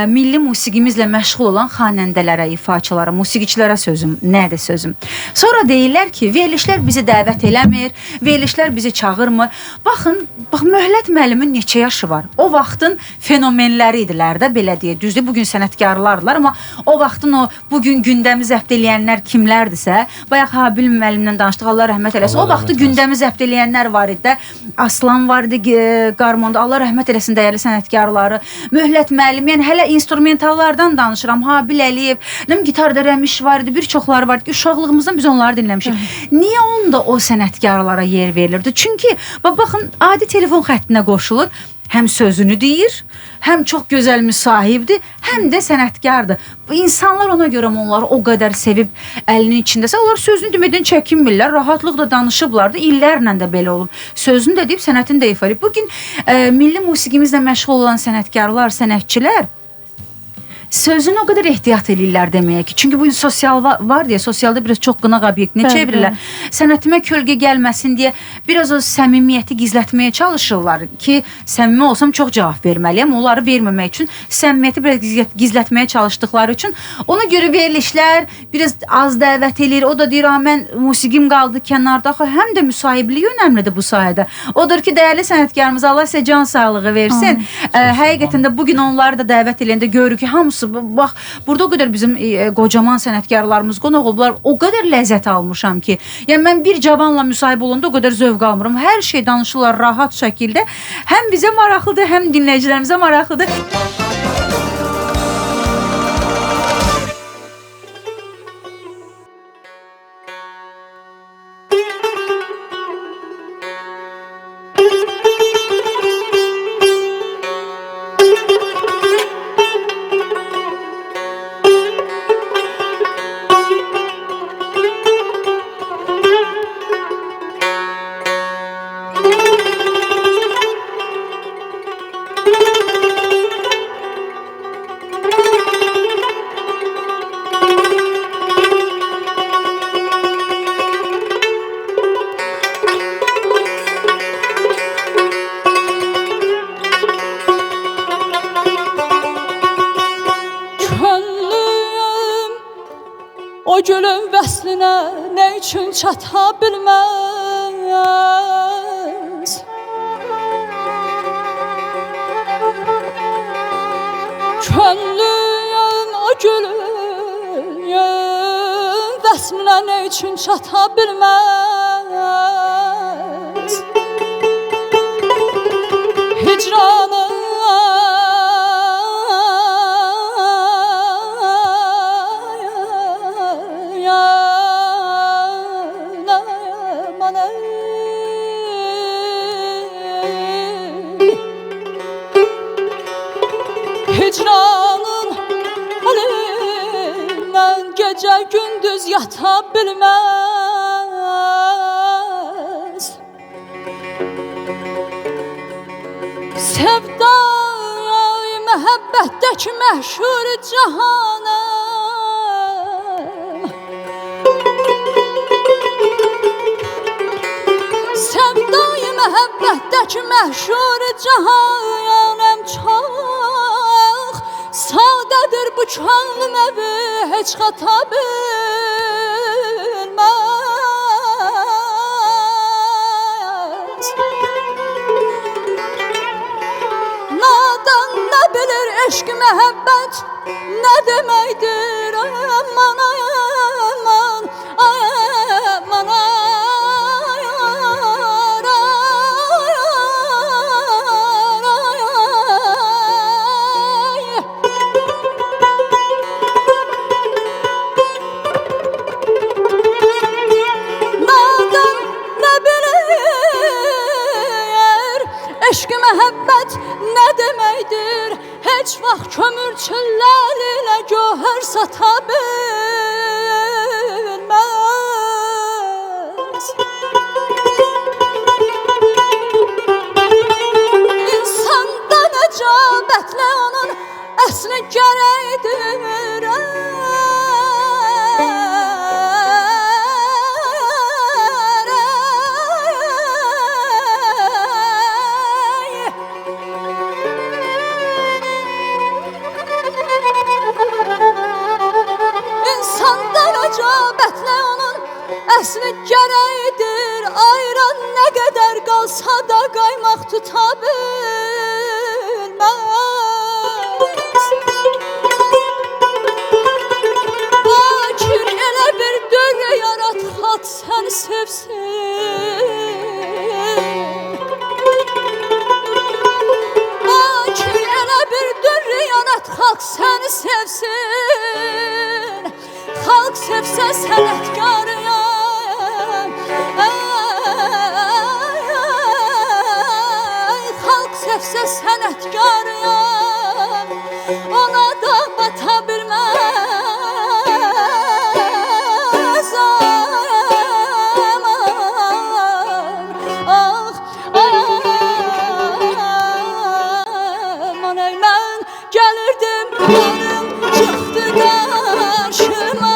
Milli musiqimizlə məşğul olan xanəndələrə, ifaçılara, musiqiçilərə sözüm, nədir sözüm? Sonra deyirlər ki, verilişlər bizi dəvət eləmir, verilişlər bizi çağırmır. Baxın, Möhlət müəllimin neçə yaşı var? O vaxtın fenomenləri idilər də, belə deyə. Düzdür, bugün sənətkarlardılar, amma o vaxtın o bugün gündəmi zəbt eləyənlər kimlərdirsə, bayaq Habil müəllimlə danışdıq, Allah rəhmət eləsin. O vaxtı gündəmi zəbt eləyənlər var idi. Aslan var idi qarmonda. Allah rəhmət eləsin dəyərli sənətkarları. Möhlət müəllim, yəni hələ instrumentallardan danışıram. Habil Əliyev, gitarda Rəmiş var idi, bir çoxları var idi. Uşaqlığımızdan biz onları dinləmişik. Niyə onda o sənətkarlara yer verilirdi? Çünki baxın, adi telefon xəttinə qoşulur. Həm sözünü deyir, həm çox gözəl müsahibdir, həm də sənətkardır. İnsanlar ona görə onları o qədər sevib əlinin içindəsə, onlar sözünü deməkdən çəkinmirlər, rahatlıqla danışıblar da, illərlə də belə olub. Sözünü də deyib, sənətini də ifadə edib. Bugün milli musiqimizlə məşğul olan sənətkarlar, sənətçilər sözünü o qədər ehtiyat edirlər deməyə ki. Çünki bu sosial var deyə, sosialda biraz çox qınaq obyektinə çevirirlər. Sənətimə kölgə gəlməsin deyə biraz o səmimiyyəti gizlətməyə çalışırlar ki, səmimi olsam çox cavab verməliyəm. Onları verməmək üçün, səmimiyyəti biraz gizlətməyə çalışdıqları üçün ona görə verilişlər biraz az dəvət edir. O da deyir, mən musiqim qaldı kənarda. Həm də müsahiblik önəmlidir bu sayədə. Odur ki, dəyərli sənətkarımız, Allah sizə can sağlığı versin. Həqiqətən də bugün onları da dəvət eləyəndə görürük ki, hamısı bax, burada o qədər bizim qocaman sənətkarlarımız qonaq olublar, o qədər ləzzət almışam ki, yəni mən bir cavanla müsahib olanda o qədər zövq almıram. Hər şey danışırlar rahat şəkildə. Həm bizə maraqlıdır, həm dinləyicilərimizə maraqlıdır. vəslinə nə üçün çata bilməz? Könlüm o gülüm vəslinə nə üçün çata bilməz? Hicranım Hicranın əlindən gecə gündüz yata bilməz. Sevdayı məhəbbətdəki məşhur cahanım, sevdayı məhəbbətdəki məşhur cahanım çox sadədir bu könlüm evi heç xata bilməz. Nadan nə bilir eşq məhəbbət nə deməkdir? Aman aman aman eşq məhəbbət nə deməkdir? Heç vaxt kömür çöllər ilə gövhər sata bilməz. İnsanda nəcabətlə onun əsli gərəkdir. Nəcabətlə onun əsli gərəkdir. Ayran nə qədər qalsa da qaymaq tuta bilməz. Bakir elə bir dörrə yarat xalq səni sevsin. Bakir elə bir dörrə yarat xalq səni sevsin. Xalq sevsə sənətkarıyam, xalq sevsə sənətkarıyam, ona da bata bilməz. Aman ey mən gəlirdim, yanım çıxdı qarşıma.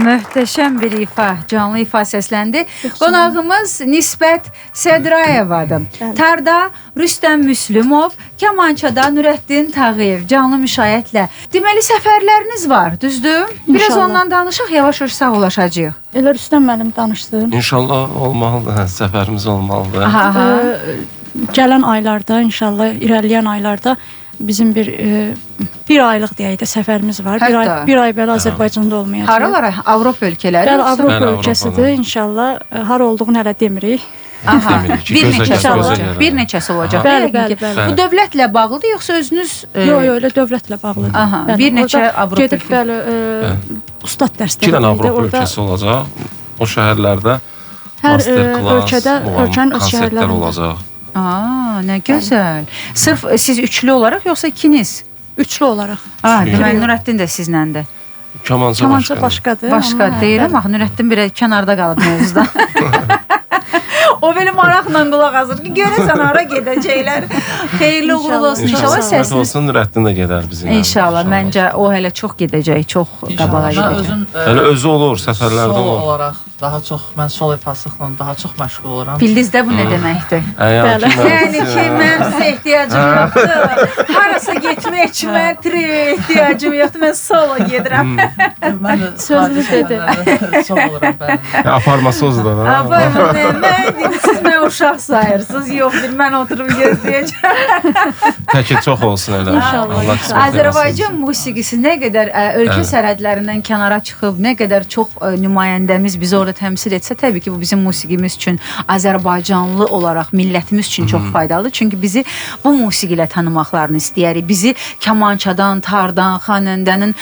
Möhtəşəm bir ifa, canlı ifa səsləndi. Qonağımız Nisbət Sədrayevadır. Tarda Rüstəm Müslümov, kamançada Nurəddin Tağıyev, canlı müşayiətlə. Deməli, səfərləriniz var, düzdür? Biraz İnşallah. ondan danışaq, yavaş-yavaş sağollaşacağıq. Elə Rüstəm müəllim danışdı. İnşallah olmalıdır, səfərimiz olmalıdır. Aha. Gələn aylarda, inşallah irəliləyən aylarda bizim bir aylıq deyək də səfərimiz var. Hətta. Bir ay belə Azərbaycanda olmayacaq. Haralara? Avropa ölkələri? Bəli, yoxsa? Avropa Bəli, ölkəsidir. Avropadan. İnşallah hara olduğunu hələ demirik. Aha, Demirik ki, bir gözə neçəsi gəlir, olacaq. gözə Bir gəlir. neçəsi olacaq. Bəli, Yəqin bəli, ki, bəli. Bu dövlətlə bağlıdır yoxsa özünüz? Yox, elə dövlətlə bağlıdır. Aha, Bəli, bir neçə orada Avropa gedib ölkəsi. bəli, ustad İki dərsləri. dənə Avropa ölkəsi olacaq. O şəhərlərdə Hər masterclass, ölkədə ölkənin öz konsertlər şəhərlərində. olacaq. Aa, nə gözəl. Sırf siz üçlü olaraq yoxsa ikiniz? Üçlü olaraq. Deməli Nurəddin də sizləndir. Kamança Kamança başqa. başqadır. Başqa amma deyirəm, bəli. axı Nurəddin bir kənarda qalıb mövzudan. O belə maraqla qulaq asır ki, görəsən hara gedəcəklər. Xeyirli uğurlu olsun inşallah İnşallah. Səsiniz səsiniz. olsun, Nurəddin də gedər bizimlə. İnşallah, məncə o hələ çox gedəcək, çox qabağa Mən gedəcək. özüm Hələ özü olur, səfərlərdə sol olur. olaraq daha çox mən sol ifasılıqla daha çox məşğul oluram. Bildinizdə bu nə deməkdir? Yəni ki, Yəni ki, mən sizə ehtiyacım yoxdur. Harasa getmək üçün mən triyə ehtiyacım yoxdur. Mən solo gedirəm. Mən də Sözünü dedi. Sol oluram bəli. aparmasız da. Mən siz mən uşaq sayırsınız. Yoxdur, mən oturub gözləyəcəm. Təki çox olsun elə. İnşallah, Allah inşallah. qismət eləsin. Azərbaycan musiqisi nə qədər ölkə Bəli. sərhədlərindən kənara çıxıb, nə qədər çox nümayəndəmiz bizi orada təmsil etsə, təbii ki, bu bizim musiqimiz üçün, Azərbaycanlı olaraq millətimiz üçün çox faydalıdır. Çünki bizi bu musiqi ilə tanımaqlarını istəyərik. Bizi kamançadan, tardan, xanəndənin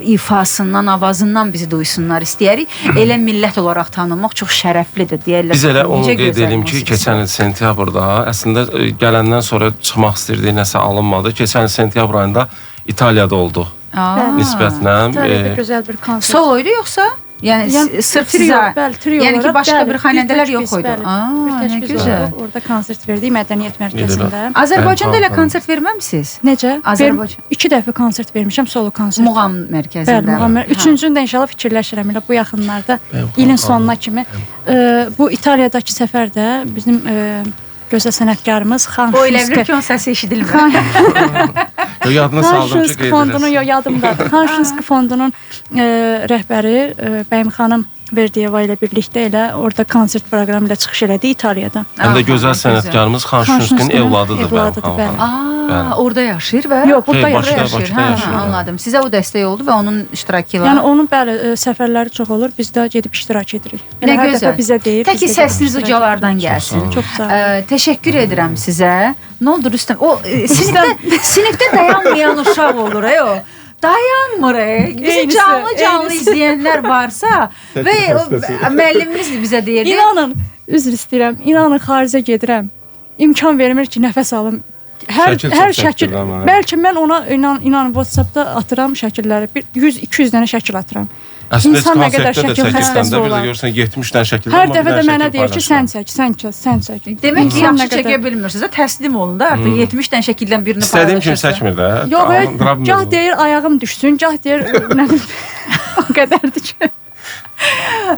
ifasından, avazından bizi duysunlar istəyərik. Elə millət olaraq tanımaq çox şərəflidir deyirlər. Biz elə onu Necə qeyd gözəl edim ki, musiqisi keçən il sentyabrda əslində gələndən sonra çıxmaq istirdik, nəsə alınmadı. Keçən il sentyabr ayında İtaliyada olduq Aa. nisbətlə. İtaliyada gözəl bir konsert. Soloydu yoxsa? Yəni sırf sizə. bəli, trio Yəni ki, olaraq, başqa bəli, bir xanəndələr tək yox biz, idi. bəli, Aa, bir tək nə biz gözəl. olub, orada konsert verdik Mədəniyyət Mərkəzində. Azərbaycanda elə Bəli, konsert verməmisiniz? Necə? Azərbaycan. 2 dəfə konsert vermişəm, solo konsert. Muğam Bəli, mərkəzində. Muğam. Ha. Üçüncünü də inşallah fikirləşirəm elə bu yaxınlarda, Bəli, ilin Muğam. sonuna kimi. Bu İtaliyadakı səfərdə bizim gözəl sənətkarımız Xan O elə bilir ki, onun səsi eşidilmir. Yadına saldım ki, qeyd fondunun eləsin. yadımdadır. Xanşinski fondunun rəhbəri Bəyim xanım Verdiyeva ilə birlikdə elə orada konsert proqramı ilə çıxış elədi İtaliyada. Həm də Aha, gözəl sənətkarımız Xan Şünskinin Şünskinin evladıdır. evladıdır, Bəli. bəli. Aa, orada yaşayır və Yox, burada Xeyr, yaşayır. Bakıda yaşayır. Anladım. Sizə o dəstək oldu və onun iştirakı ilə. Yəni onun bəli səfərləri çox olur. Biz də gedib iştirak edirik. Nə Elə hər gözəl. dəfə bizə deyir. Təki biz də gedib səsiniz iştirak ucalardan Çox sağ gəlsin. olun. Çox sağ olun. Təşəkkür edirəm sizə. Nə oldu Rüstəm? O sinifdə dayanmayan uşaq olur o. Dayanmır. Bizi Eynisi, canlı eynisi. izləyənlər varsa və müəllimimiz də bizə deyirdi. İnanın, üzr istəyirəm. İnanın xaricə gedirəm. İmkan vermir ki, nəfəs alım. Hər Şəkil çox hər şəkil. çəkdirirəm mənə. Bəlkə mən ona inanın WhatsApp-da atıram şəkilləri. 100-200 dənə şəkil atıram. Əslində İnsan nə qədər konsertdə də şəkil çəkirsən xəstəsi də bir də olar. görürsən 70 dənə şəkil. Hər amma bir dəfə də dənə mənə şəkil deyir ki, paylaşmıram. sən çək, sən çək. Demək ki, İnsan yaxşı nə qədər- çəkə bilmirsiniz. Təslim olun da artıq 70 dənə şəkildən birini İstədiyim kimi paylaşırsınız. çəkmir də. Yox, Qaldıra bilmirəm. gah deyir ayağım düşsün, gah deyir nə bilim. O qədərdir ki.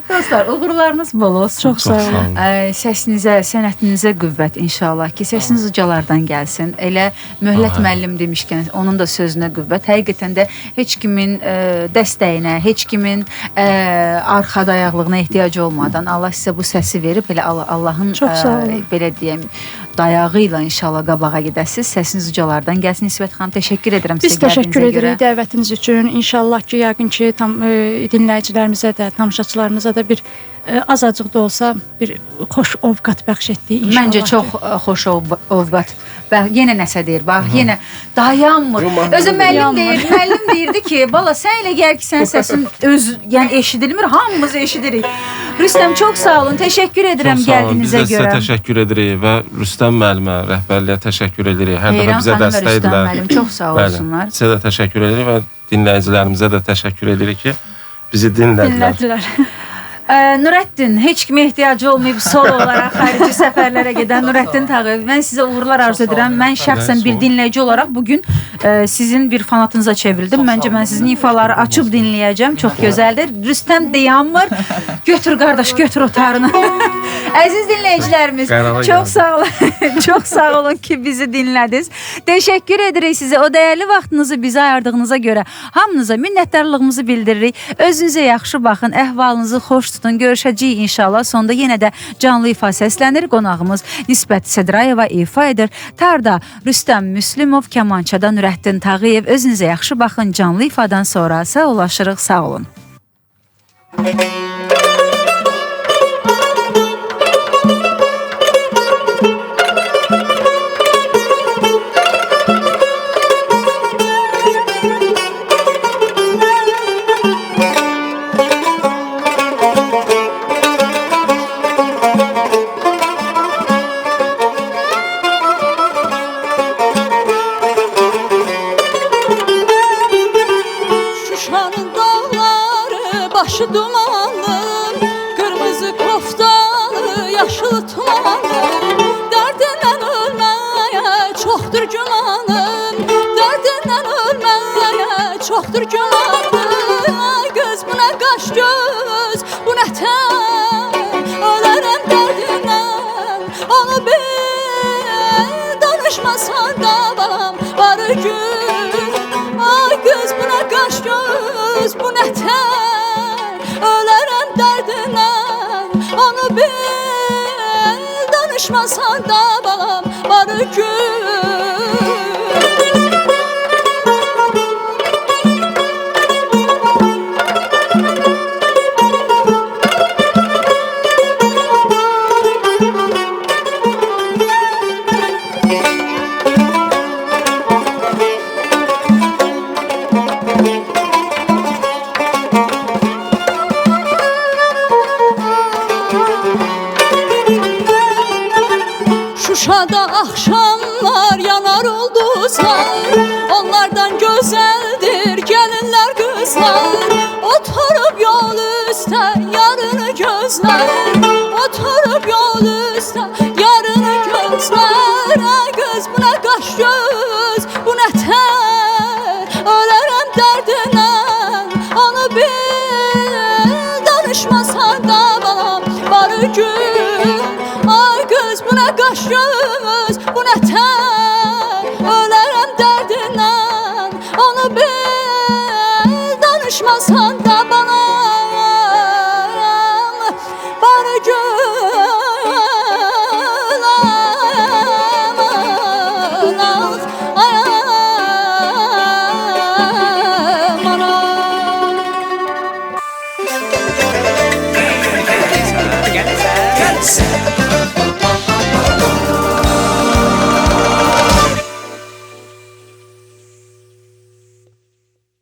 Dostlar, uğurlarınız bol olsun. Çox sağ olun. Səsinizə, sənətinizə qüvvət inşallah ki, səsiniz ucalardan gəlsin. Elə Möhlət müəllim demişkən, onun da sözünə qüvvət. Həqiqətən də heç kimin dəstəyinə, heç kimin arxa dayaqlığına ehtiyacı olmadan Allah sizə bu səsi verib, elə Allahın Çox sağ olun. belə deyəm, dayağı ilə inşallah qabağa gedəsiz. Səsiniz ucalardan gəlsin. Nisbət xanım, təşəkkür edirəm Biz sizə təşəkkür gəldiyinizə görə. edirik dəvətiniz üçün. İnşallah ki, yəqin ki, dinləyicilərimizə də, tamaşaçılarımıza da bir azacıq da olsa bir xoş ovqat bəxş etdik inşallah. Məncə çox xoş ovqat. Və yenə nəsə deyir. Bax, yenə dayanmır. Özü müəllim deyirdi ki, bala sən elə gəl ki, sən səsin yəni eşidilmir, hamımız eşidirik. Rüstəm çox sağ olun. Təşəkkür edirəm Çox sağ olun. Biz gəldiyinizə də sizə görə. təşəkkür edirik və Rüstəm müəllimə, rəhbərliyə təşəkkür edirik. Hər dəfə Heyran bizə xanım və dəstək Rüstəm edilər. müəllim çox sağ Bəli, olsunlar. sizə də təşəkkür edirik və dinləyicilərimizə də təşəkkür edirik ki, bizi dinlədilər. Dinlədilər. Nurəddin, heç kimə ehtiyacı olmayıb solo olaraq xarici səfərlərə gedən Nurəddin Tağıyev. Mən sizə uğurlar arzu edirəm. Mən şəxsən bir dinləyici olaraq bugün sizin bir fanatınıza çevrildim. Məncə mən sizin ifaları açıb dinləyəcəm. Çox gözəldir. Rüstəm dayanmır. Götür qardaş, götür otarını. Əziz dinləyicilərimiz, çox sağ olun. Çox sağ olun ki, bizi dinlədiniz. Təşəkkür edirik sizə. O dəyərli vaxtınızı bizə ayırdığınıza görə hamınıza minnətdarlığımızı bildiririk. Özünüzə yaxşı baxın, əhvalınızı xoş tutun. Görüşəcəyik inşallah. Sonda yenə də canlı ifa səslənir. Qonağımız Nisbət Sədrayeva ifa edir. Tarda Rüstəm Müslümov, kamançada Nurəddin Tağıyev. Özünüzə yaxşı baxın. Canlı ifadan sonra sağollaşırıq. Sağ olun. Şuşanın dağları başı dumanlı, kırmızı koftalı, yaşıl tumanlı. Derdinden ölmeye çoktur gümanım, derdinden ölmeye çoktur gümanım. Ay göz bu ne kaş göz, bu ne ten, ölerim derdinden. Onu bir danışmasan da balam var gün. Ay göz bu ne kaş göz, bu ne ten, ölerim derdinden. Onu bir danışmasan da balam var gün. Şuşada akşamlar yanar ulduzlar, onlardan güzeldir gelinler kızlar. Oturup yol üstte yarını gözler, oturup yol üstte yarını gözler. Ay göz bu ne kaş göz, bu ne ter, ölerim derdinden. Onu bir danışmasan da balam var gün. Ay göz bu ne kaş göz,